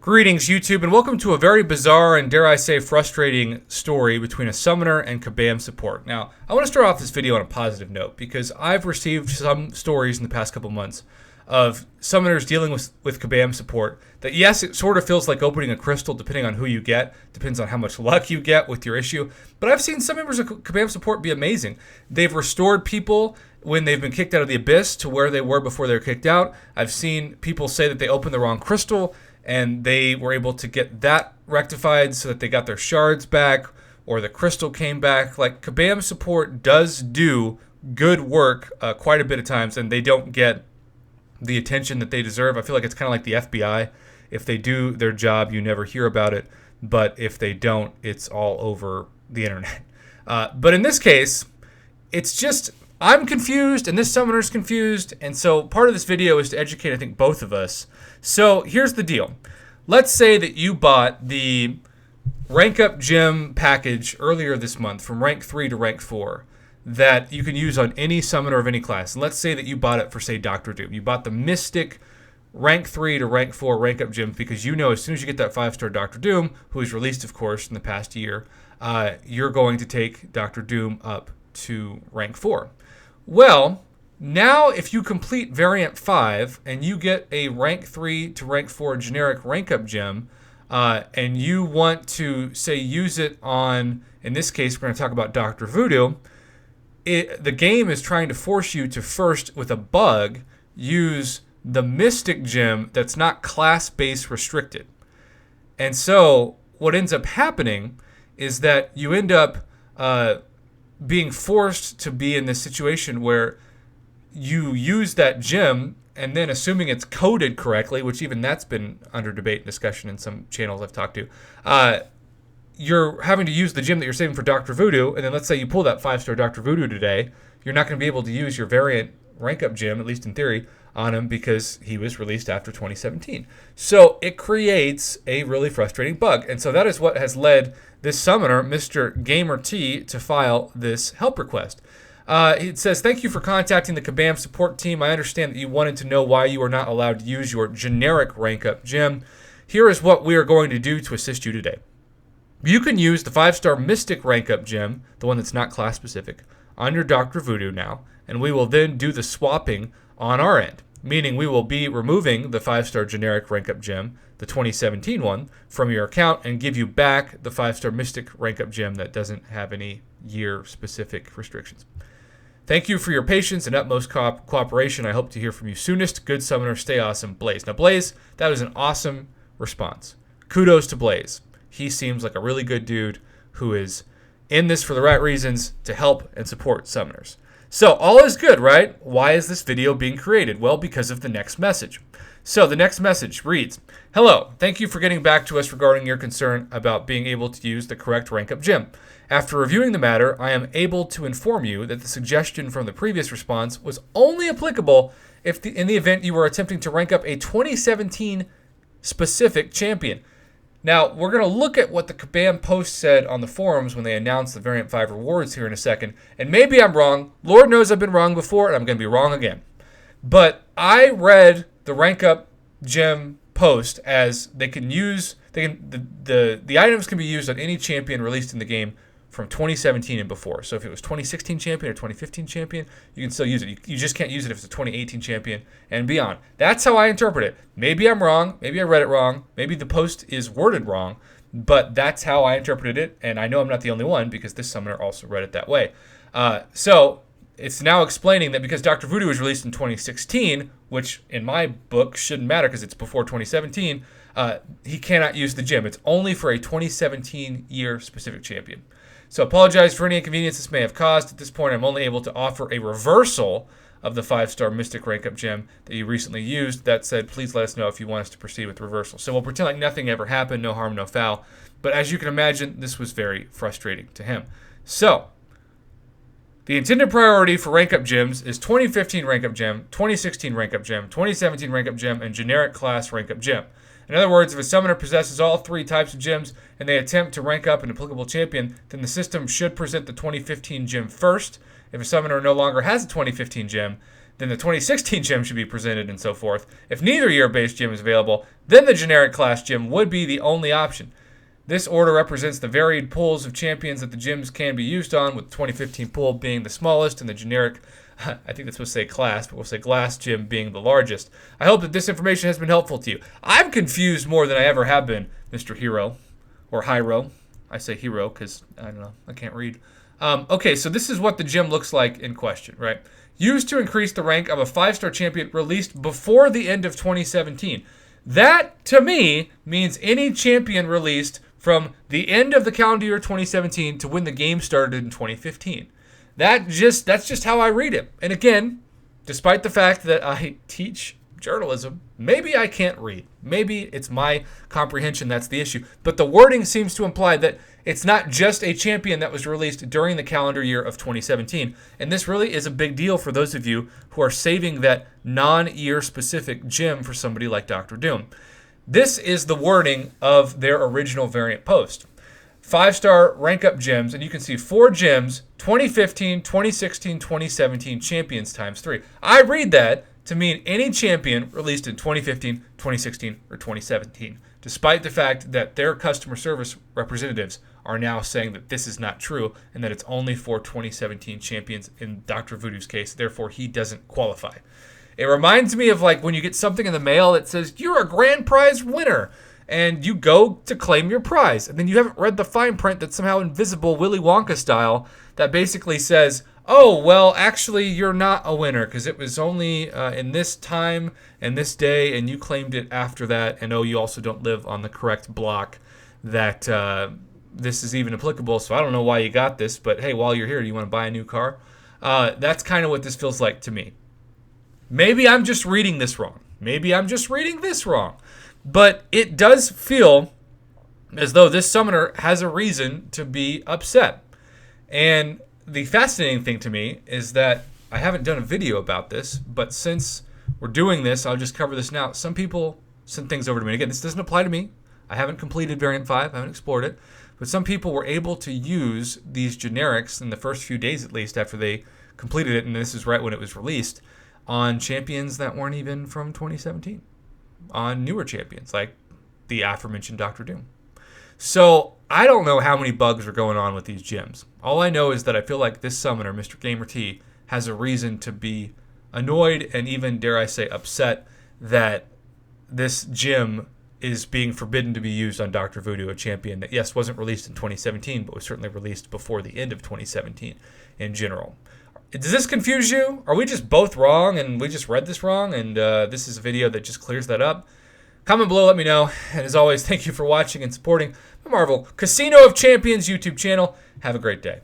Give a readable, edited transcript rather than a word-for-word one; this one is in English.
Greetings, YouTube, and welcome to a very bizarre and, dare I say, frustrating story between a summoner and Kabam support. Now, I want to start off this video on a positive note because I've received some stories in the past couple months of summoners dealing with Kabam support that, yes, it sort of feels like opening a crystal depending on who you get, depends on how much luck you get with your issue, but I've seen some members of Kabam support be amazing. They've restored people when they've been kicked out of the abyss to where they were before they were kicked out. I've seen people say that they opened the wrong crystal and they were able to get that rectified so that they got their shards back or the crystal came back. Like, Kabam support does do good work quite a bit of times, and they don't get the attention that they deserve. I feel like it's kind of like the FBI. If they do their job, you never hear about it, but if they don't, it's all over the internet. But in this case, it's just, I'm confused and this summoner's confused, and so part of this video is to educate, I think, both of us. So here's the deal. Let's say that you bought the Rank Up Gem package earlier this month from rank 3 to rank 4 that you can use on any summoner of any class. And let's say that you bought it for, say, Dr. Doom. You bought the Mystic rank 3 to rank 4 Rank Up Gem because you know as soon as you get that 5-star Dr. Doom, who is released, of course, in the past year, you're going to take Dr. Doom up to rank 4. Well, now if you complete variant 5 and you get a rank 3 to rank 4 generic rank up gem, and you want to, say, use it on, in this case, we're going to talk about Dr. Voodoo, the game is trying to force you to first, with a bug, use the Mystic gem that's not class-based restricted. And so what ends up happening is that you end up being forced to be in this situation where you use that gem, and then assuming it's coded correctly, which even that's been under debate and discussion in some channels I've talked to, you're having to use the gem that you're saving for Dr. Voodoo, and then let's say you pull that 5-star Dr. Voodoo today, you're not going to be able to use your variant rank up gem, at least in theory, on him because he was released after 2017. So it creates a really frustrating bug, and so that is what has led this summoner, Mr. GamerT, to file this help request. It says, "Thank you for contacting the Kabam support team. I understand that you wanted to know why you are not allowed to use your generic rank up gem. Here is what we are going to do to assist you today. You can use the 5-star Mystic rank up gem, the one that's not class specific, on your Dr. Voodoo now, and we will then do the swapping on our end, meaning we will be removing the 5-star generic rank up gem, the 2017 one, from your account and give you back the 5-star Mystic rank up gem that doesn't have any year specific restrictions. Thank you for your patience and utmost cooperation. I hope to hear from you soonest. Good summoner, stay awesome, Blaze." Now, Blaze, that was an awesome response. Kudos to Blaze. He seems like a really good dude who is in this for the right reasons to help and support summoners. So, all is good, right? Why is this video being created? Well, because of the next message. So, the next message reads, "Hello, thank you for getting back to us regarding your concern about being able to use the correct rank up gem. After reviewing the matter, I am able to inform you that the suggestion from the previous response was only applicable if in the event you were attempting to rank up a 2017 specific champion." Now, we're going to look at what the Kabam post said on the forums when they announced the Variant 5 rewards here in a second. And maybe I'm wrong. Lord knows I've been wrong before, and I'm going to be wrong again. But I read the rank up gem post as the items can be used on any champion released in the game from 2017 and before. So if it was 2016 champion or 2015 champion, you can still use it. You just can't use it if it's a 2018 champion and beyond. That's how I interpret it. Maybe I'm wrong. Maybe I read it wrong. Maybe the post is worded wrong. But that's how I interpreted it. And I know I'm not the only one because this summoner also read it that way. So it's now explaining that because Dr. Voodoo was released in 2016, which in my book shouldn't matter because it's before 2017, he cannot use the gem. It's only for a 2017 year specific champion. So apologize for any inconvenience this may have caused. At this point, I'm only able to offer a reversal of the 5-star Mystic rank up gem that you recently used. That said, please let us know if you want us to proceed with the reversal. So we'll pretend like nothing ever happened, no harm, no foul. But as you can imagine, this was very frustrating to him. So the intended priority for rank up gems is 2015 rank up gem, 2016 rank up gem, 2017 rank up gem, and generic class rank up gem. In other words, if a summoner possesses all 3 types of gems and they attempt to rank up an applicable champion, then the system should present the 2015 gem first. If a summoner no longer has a 2015 gem, then the 2016 gym should be presented and so forth. If neither year-based gym is available, then the generic class gym would be the only option. This order represents the varied pools of champions that the gyms can be used on, with the 2015 pool being the smallest and the generic, I think that's supposed to say class, but we'll say glass gym being the largest. I hope that this information has been helpful to you. I'm confused more than I ever have been, Mr. Hero, or Hyro. I say hero because, I don't know, I can't read. Okay, so this is what the gym looks like in question, right? Used to increase the rank of a 5-star champion released before the end of 2017. That, to me, means any champion released from the end of the calendar year 2017 to when the game started in 2015. That's just how I read it. And again, despite the fact that I teach journalism, maybe I can't read. Maybe it's my comprehension that's the issue. But the wording seems to imply that it's not just a champion that was released during the calendar year of 2017. And this really is a big deal for those of you who are saving that non-year specific gym for somebody like Dr. Doom. This is the wording of their original variant post. 5-star rank up gyms, and you can see 4 gyms, 2015, 2016, 2017 champions times 3. I read that to mean any champion released in 2015, 2016, or 2017, despite the fact that their customer service representatives are now saying that this is not true and that it's only for 2017 champions in Dr. Voodoo's case, therefore he doesn't qualify. It reminds me of like when you get something in the mail that says you're a grand prize winner and you go to claim your prize and then you haven't read the fine print that's somehow invisible Willy Wonka style that basically says, oh, well, actually you're not a winner because it was only in this time and this day and you claimed it after that, and oh, you also don't live on the correct block that this is even applicable, so I don't know why you got this, but hey, while you're here, do you want to buy a new car? That's kind of what this feels like to me. Maybe I'm just reading this wrong. Maybe I'm just reading this wrong. But it does feel as though this summoner has a reason to be upset. And the fascinating thing to me is that I haven't done a video about this, but since we're doing this, I'll just cover this now. Some people sent things over to me. Again, this doesn't apply to me. I haven't completed Variant 5. I haven't explored it. But some people were able to use these generics in the first few days, at least, after they completed it, and this is right when it was released, on champions that weren't even from 2017, on newer champions like the aforementioned Dr. Doom. So I don't know how many bugs are going on with these gyms. All I know is that I feel like this summoner, Mr. GamerT, has a reason to be annoyed and even, dare I say, upset that this gym is being forbidden to be used on Dr. Voodoo, a champion that, yes, wasn't released in 2017, but was certainly released before the end of 2017 in general. Does this confuse you? Are we just both wrong and we just read this wrong and this is a video that just clears that up? Comment below, let me know. And as always, thank you for watching and supporting the Marvel Casino of Champions YouTube channel. Have a great day.